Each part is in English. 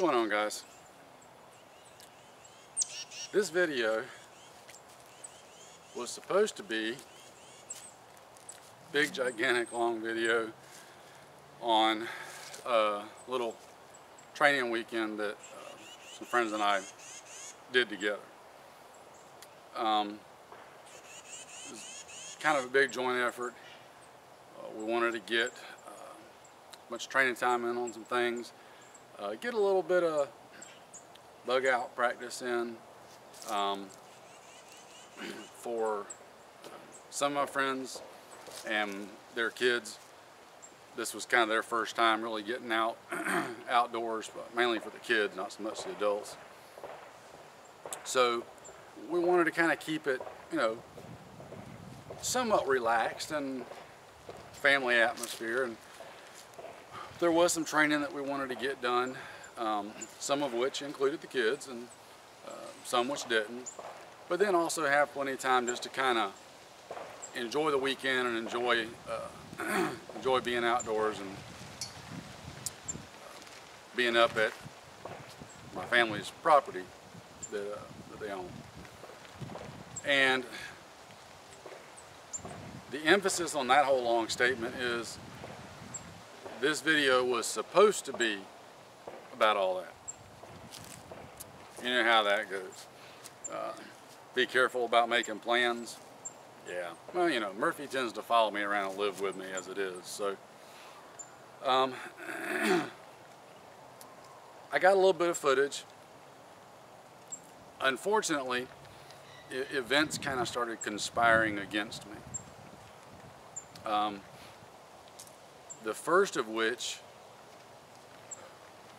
going on, guys? This video was supposed to be big, gigantic, long video on a little training weekend that some friends and I did together. It was kind of a big joint effort. We wanted to get much training time in on some things, get a little bit of bug out practice in for some of my friends and their kids. This was kind of their first time really getting out outdoors, but mainly for the kids, not so much the adults. So we wanted to kind of keep it, you know, somewhat relaxed and family atmosphere, and there was some training that we wanted to get done, some of which included the kids and some which didn't, but then also have plenty of time just to kind of enjoy the weekend and enjoy enjoy being outdoors and being up at my family's property that they own. And the emphasis on that whole long statement is this video was supposed to be about all that. You know how that goes. Be careful about making plans. Yeah, well, you know, Murphy tends to follow me around and live with me as it is. So I got a little bit of footage. Unfortunately, events kind of started conspiring against me. The first of which,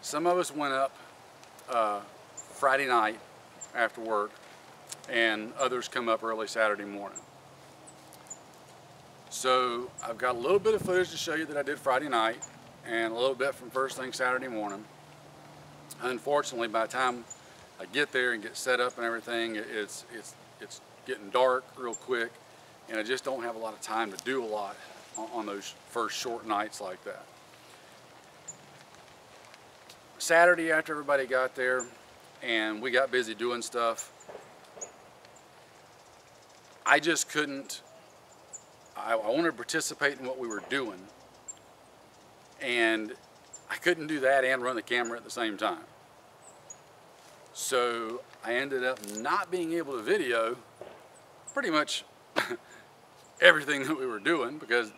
some of us went up Friday night after work, and others come up early Saturday morning. So I've got a little bit of footage to show you that I did Friday night, and a little bit from first thing Saturday morning. Unfortunately, by the time I get there and get set up and everything, it's getting dark real quick, and I just don't have a lot of time to do a lot on those first short nights like that. Saturday, after everybody got there and we got busy doing stuff, I just couldn't. I wanted to participate in what we were doing, and I couldn't do that and run the camera at the same time. So I ended up not being able to video pretty much everything that we were doing, because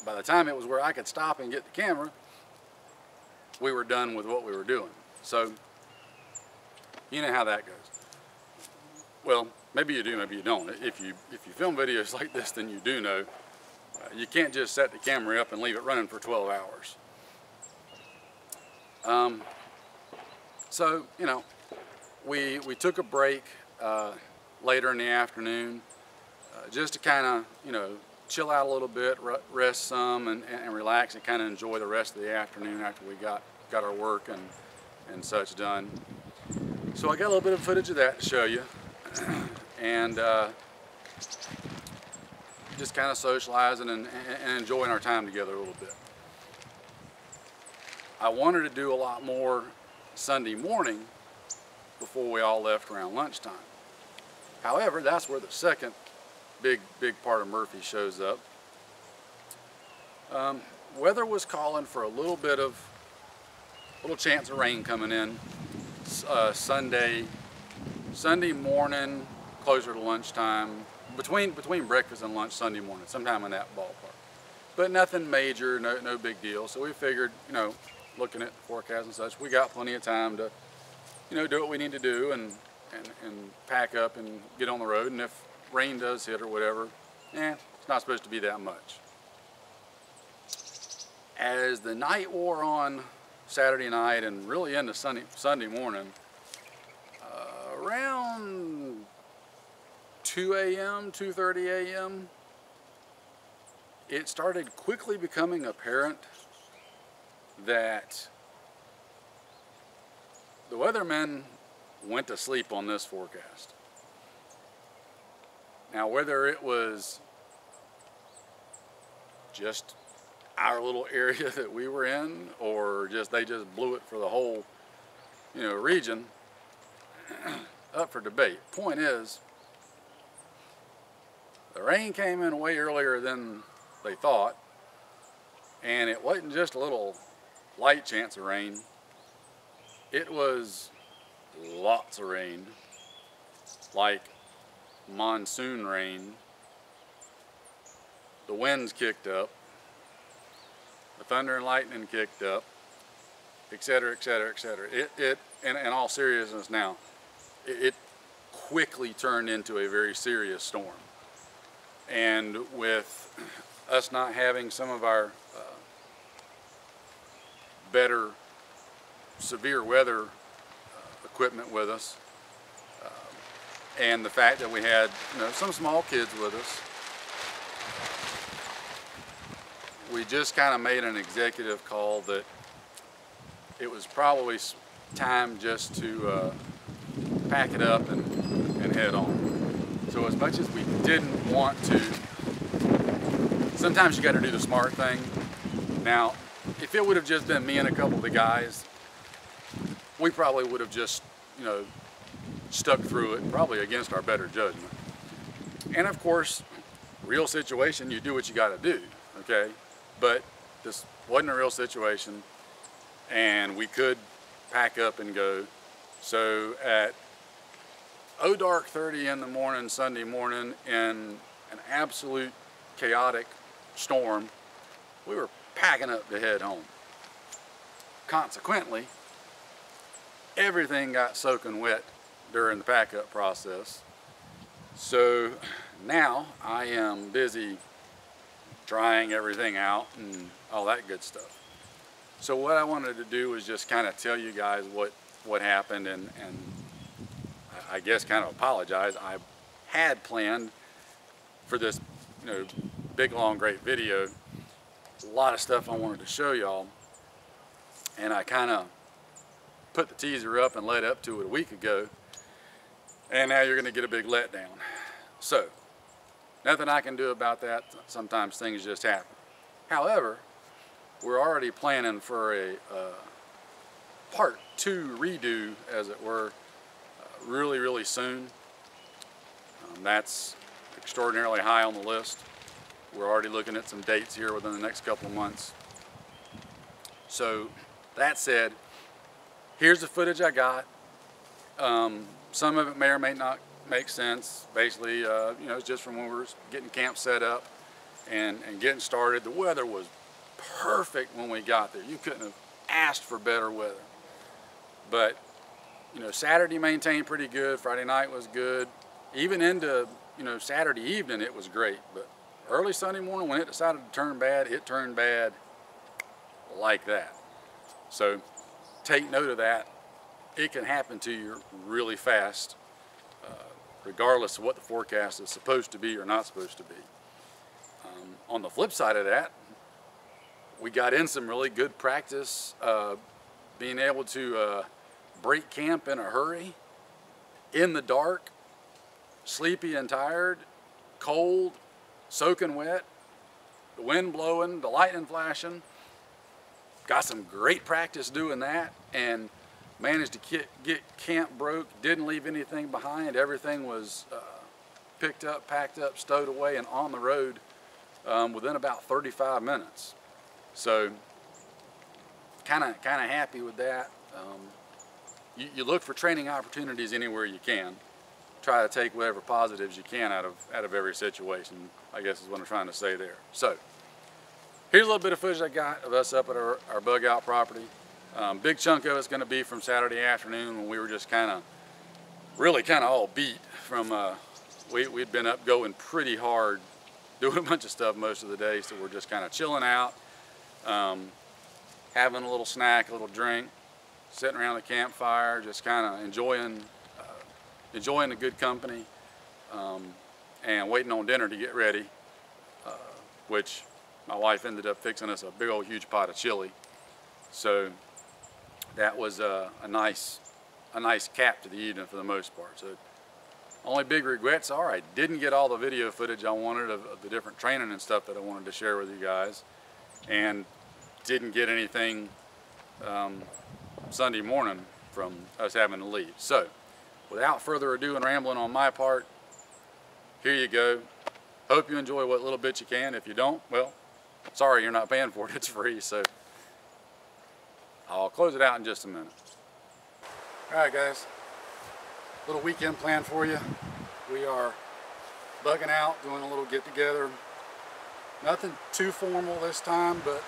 by the time it was where I could stop and get the camera, we were done with what we were doing. So you know how that goes. Well, maybe you do, maybe you don't. If you film videos like this, then you do know you can't just set the camera up and leave it running for 12 hours. So, you know, we took a break later in the afternoon just to kind of, you know, chill out a little bit, rest some, and relax and kind of enjoy the rest of the afternoon after we got our work and such done. So I got a little bit of footage of that to show you, and just kind of socializing and enjoying our time together a little bit. I wanted to do a lot more Sunday morning before we all left around lunchtime. However, that's where the second big part of Murphy shows up. Weather was calling for a little chance of rain coming in Sunday morning, closer to lunchtime, between breakfast and lunch Sunday morning, sometime in that ballpark. But nothing major, no big deal. So we figured, you know, looking at the forecast and such, we got plenty of time to, you know, do what we need to do and pack up and get on the road. And if rain does hit or whatever, it's not supposed to be that much. As the night wore on Saturday night and really into Sunday morning, around 2 a.m., 2:30 a.m., it started quickly becoming apparent that the weathermen went to sleep on this forecast. Now, whether it was just our little area that we were in, or they just blew it for the whole region up for debate. Point is, the rain came in way earlier than they thought, and it wasn't just a little light chance of rain. It was lots of rain, like monsoon rain. The winds kicked up, the thunder and lightning kicked up, etc., etc., etc. In all seriousness now, it quickly turned into a very serious storm. And with us not having some of our better severe weather equipment with us, and the fact that we had some small kids with us, we just kind of made an executive call that it was probably time just to pack it up and head on. So as much as we didn't want to, sometimes you got to do the smart thing. Now, if it would have just been me and a couple of the guys, we probably would have just, stuck through it, probably against our better judgment. And of course, real situation, you do what you got to do, okay? But this wasn't a real situation, and we could pack up and go. So at dark 30 in the morning, Sunday morning, in an absolute chaotic storm, we were packing up to head home. Consequently, everything got soaking wet during the pack-up process. So now I am busy trying everything out and all that good stuff. So what I wanted to do was just kind of tell you guys what happened, and I guess kind of apologize. I had planned for this big long great video a lot of stuff I wanted to show y'all, and I kind of put the teaser up and led up to it a week ago, and now you're going to get a big letdown. So nothing I can do about that. Sometimes things just happen. However, we're already planning for a part 2 redo, as it were, really, really soon. That's extraordinarily high on the list. We're already looking at some dates here within the next couple of months. So that said, here's the footage I got. Some of it may or may not make sense. Basically, it's just from when we were getting camp set up and getting started. The weather was perfect when we got there. You couldn't have asked for better weather. But Saturday maintained pretty good. Friday night was good. Even into Saturday evening it was great. But early Sunday morning, when it decided to turn bad, it turned bad like that. So take note of that. It can happen to you really fast, regardless of what the forecast is supposed to be or not supposed to be. On the flip side of that, we got in some really good practice, being able to break camp in a hurry, in the dark, sleepy and tired, cold, soaking wet, the wind blowing, the lightning flashing. Got some great practice doing that, and managed to get camp broke, didn't leave anything behind. Everything was picked up, packed up, stowed away, and on the road within about 35 minutes. So kind of happy with that. You look for training opportunities anywhere you can. Try to take whatever positives you can out of every situation, I guess is what I'm trying to say there. So here's a little bit of footage I got of us up at our Bugout property. Big chunk of it's going to be from Saturday afternoon when we were just really all beat from, we'd been up going pretty hard, doing a bunch of stuff most of the day, so we're just kind of chilling out, having a little snack, a little drink, sitting around the campfire, just kind of enjoying the good company, and waiting on dinner to get ready, which my wife ended up fixing us a big old huge pot of chili. So that was a nice cap to the evening for the most part. So only big regrets are I didn't get all the video footage I wanted of the different training and stuff that I wanted to share with you guys, and didn't get anything Sunday morning. from us having to leave. So, without further ado and rambling on my part, here you go. Hope you enjoy what little bit you can. If you don't, well, sorry, you're not paying for it. It's free. So, I'll close it out in just a minute. All right, guys. Little weekend plan for you. We are bugging out, doing a little get-together. Nothing too formal this time, but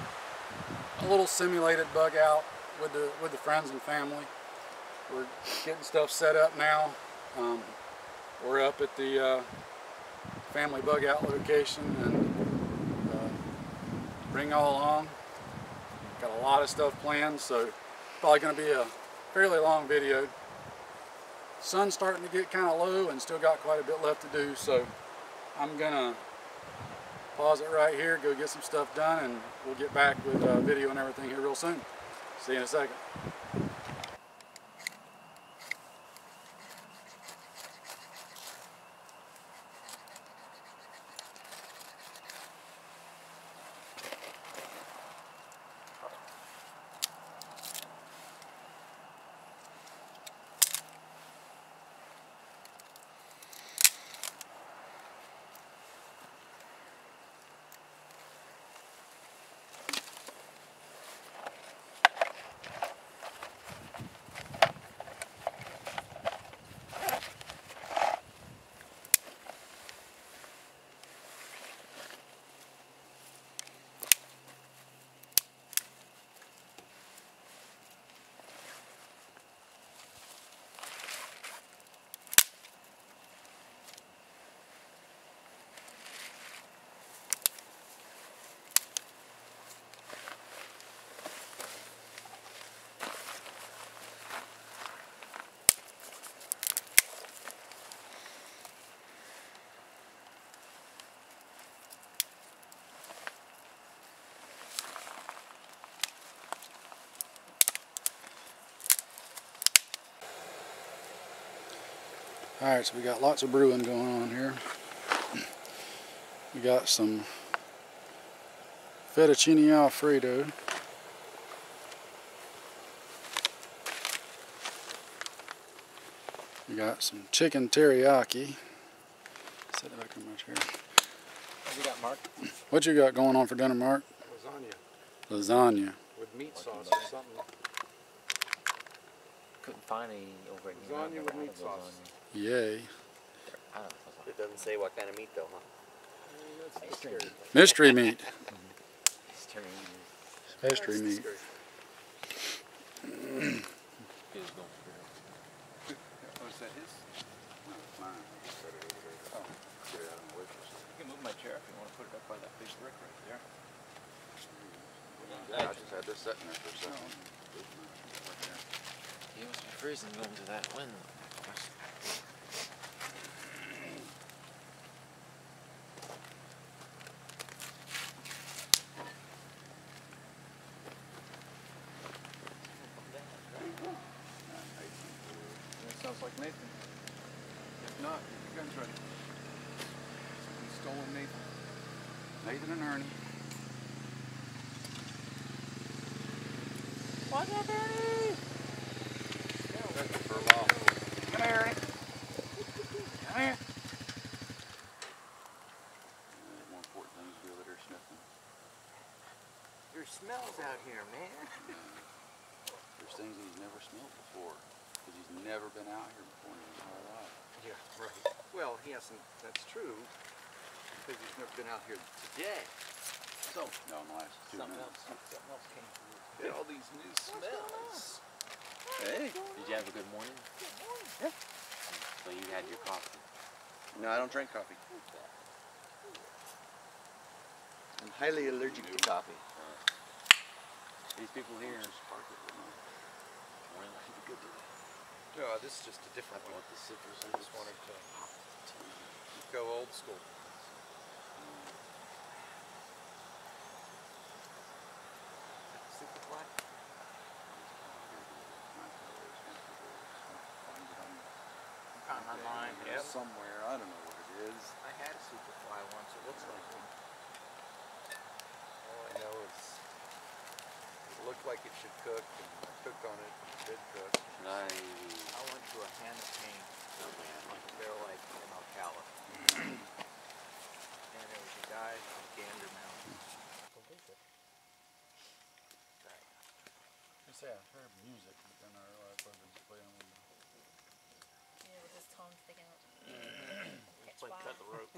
a little simulated bug out with the friends and family. We're getting stuff set up now. We're up at the family bug out location, and bring y'all along. Got a lot of stuff planned, so probably going to be a fairly long video. Sun's starting to get kind of low and still got quite a bit left to do, so I'm gonna pause it right here, go get some stuff done, and we'll get back with video and everything here real soon. See you in a second. Alright, so we got lots of brewing going on here. We got some fettuccine alfredo. We got some chicken teriyaki. Set it back in my chair. What you got, Mark? What you got going on for dinner, Mark? Lasagna. Lasagna. With meat sauce or something. Couldn't find any over at Lasagna with meat sauce. Yay. It doesn't say what kind of meat though, huh? Mystery meat. Mystery meat. Was that his? No, it's mine. Oh, get it out of the way for a second. You can move my chair if you want to put it up by that big brick right there. I just had this sitting there for a second. You must be freezing going to that wind. Sounds like Nathan. If not, your gun's ready. Someone stolen Nathan. Nathan and Ernie. What's up, Ernie? For a while. Come here, Ernie. Come here. More important things to do over there sniffing. There's smells out here, man. There's things he's never smelled before. Because he's never been out here before in his entire life. Yeah, right. Well, he hasn't, that's true. Because he's never been out here today. So, No, in the last 2 minutes. something else came through. Look at all these new smells. Hey. Did you have a good morning? Good morning. Yeah. So you had your coffee. No, I don't drink coffee. I'm highly allergic to coffee. These people here. No, this is just a different one. The citrus. I just wanted to go old school. Super black? Found online. Yep. Somewhere, I don't know what it is. I had a Superfly once. It looks like one. All I know is it looked like it should cook, and I cooked on it, and it did cook. Nice. a hand of cane. Like a barrel like in Ocala. And there was a guy from Gander Mountain. You say I heard music, but then I realized I was playing on the... Yeah, with his tongue sticking out. It's like cut the rope.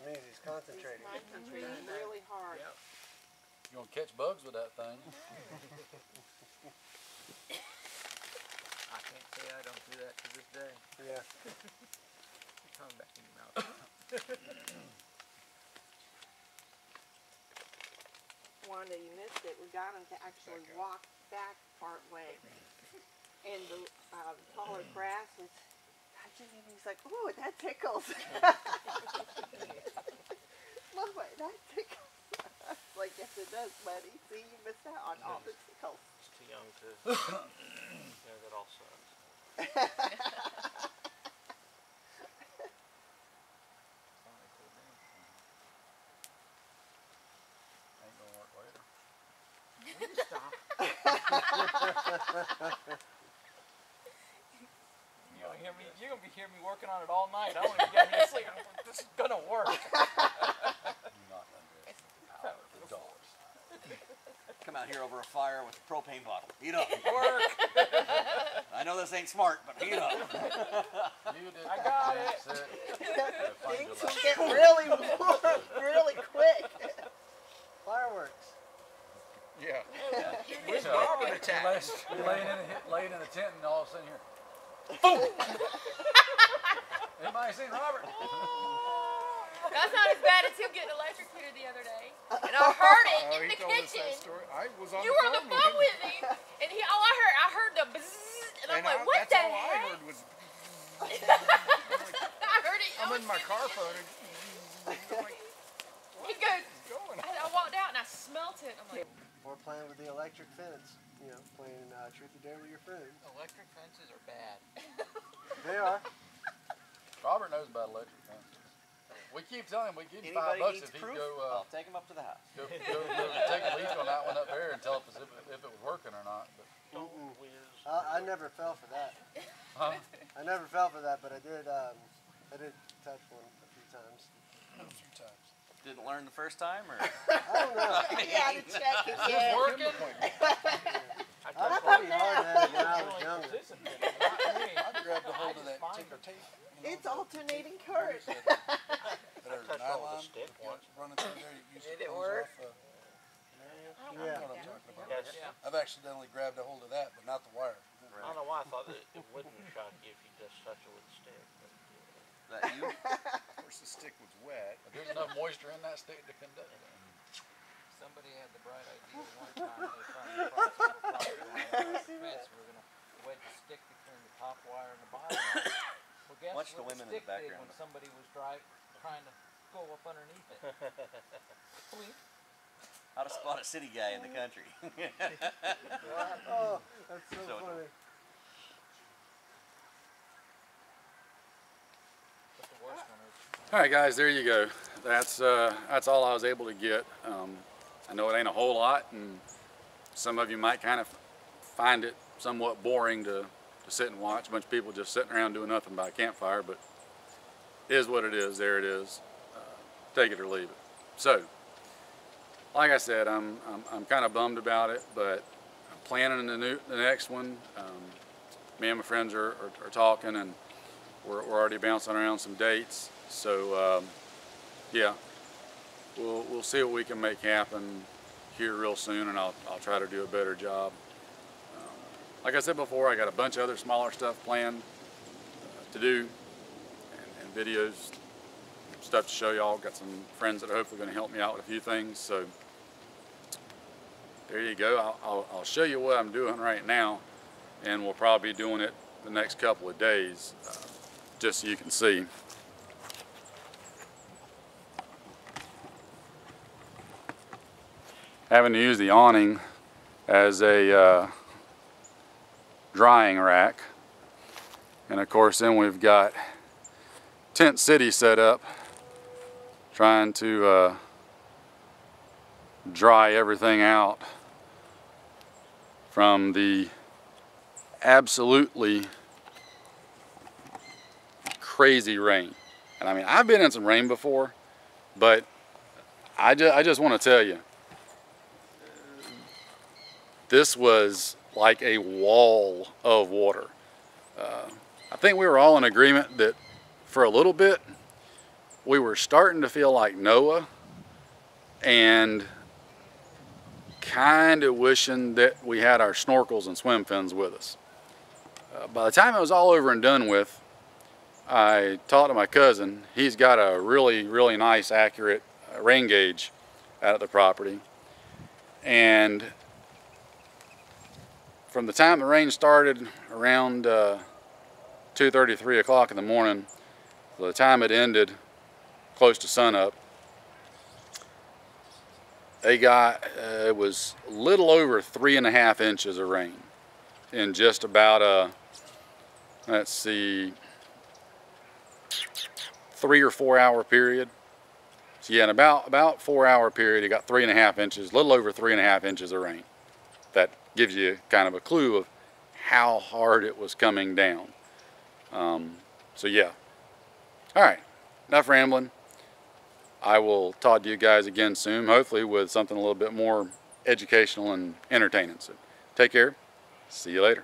Means he's concentrating. He's concentrating really hard. Yep. You're gonna catch bugs with that thing. I can't say I don't do that to this day. Yeah. Tongue back in your mouth. Wanda, you missed it. We got him to actually walk back part way. And the taller grass was touching him. He's like, ooh, that tickles. Mama, that tickles. I was like, yes, it does, buddy. See, you missed out on all the tickles. It's too young to. Yeah, that all sucks. Ain't gonna work later. Stop. You're gonna be hearing me working on it all night. I don't even get any sleep. This is gonna work. Not under the dogs. Come out here over a fire with a propane bottle. Heat up. Work. I know this ain't smart, but heat up. You did. I got it. Things will get really warm really quick. Fireworks. Yeah. Where's Robert attack? Laying in the tent and all of a sudden here. Boom! Anybody seen Robert? That's not as bad as him getting electrocuted the other day. And I heard it Oh, in he the told us that kitchen. story. I was on You were on the phone with him, and I heard the bzzz, and I'm like, what the that's all I heck? heard was, I heard it. I'm in my car phone and He goes, going. and I walked out and I smelt it. I'm like, Or playing with the electric fence. You know, playing Truth or Dare with your friends. Electric fences are bad. They are. Robert knows about electric fences. We keep telling him we give him Anybody $5 needs if he'd proof? go, I'll take him up to the house. go take a leak on that one up there and tell us if it was working or not. But, I never fell for that. huh? I never fell for that, but I did touch one a few times. Didn't learn the first time, or? I don't know. You gotta check again. Working? I was pretty hard at it when I was younger. I grabbed a hold of that ticker tape. It's alternating current. There's nylon running through there. You use Did the it hose work? off, Yeah. you know what I'm talking about. I've accidentally grabbed a hold of that, but not the wire. I don't know why I thought that it wouldn't shock you if you just touch it with a stick. But, That you? Of course, the stick was wet. But there's enough moisture in that stick to conduct it. Somebody had the bright idea one time. They found the property fence. We're gonna wedge a stick between the top wire and the bottom wire. Well, guess Watch the what women in stick the did background. when somebody was trying to go up underneath it. Tweet. How to spot a city guy in the country. Oh, that's so So- funny. But the worst one is All right, guys, there you go. That's all I was able to get. I know it ain't a whole lot, and some of you might kind of find it somewhat boring to sit and watch. A bunch of people just sitting around doing nothing by a campfire, but it is what it is. There it is. Take it or leave it. So, like I said, I'm kind of bummed about it, but I'm planning the next one. Me and my friends are talking, and we're already bouncing around some dates. So yeah, we'll see what we can make happen here real soon, and I'll try to do a better job. Like I said before, I got a bunch of other smaller stuff planned to do, and videos, stuff to show y'all. Got some friends that are hopefully going to help me out with a few things. So there you go. I'll show you what I'm doing right now, and we'll probably be doing it the next couple of days, just so you can see. Having to use the awning as a drying rack, and of course then we've got Tent City set up, trying to dry everything out from the absolutely crazy rain. And I mean, I've been in some rain before, but I just want to tell you, this was like a wall of water. I think we were all in agreement that for a little bit, we were starting to feel like Noah and kind of wishing that we had our snorkels and swim fins with us. By the time it was all over and done with, I talked to my cousin. He's got a really, really nice, accurate rain gauge out at the property. And from the time the rain started around 2:30, 3 o'clock in the morning, by the time it ended close to sunup, they got, it was a little over 3.5 inches of rain in just about a, let's see, 3 or 4 hour period. So yeah, in about 4 hour period, you got 3.5 inches, a little over 3.5 inches of rain. That gives you kind of a clue of how hard it was coming down. So yeah. All right, enough rambling. I will talk to you guys again soon, hopefully with something a little bit more educational and entertaining. So take care. See you later.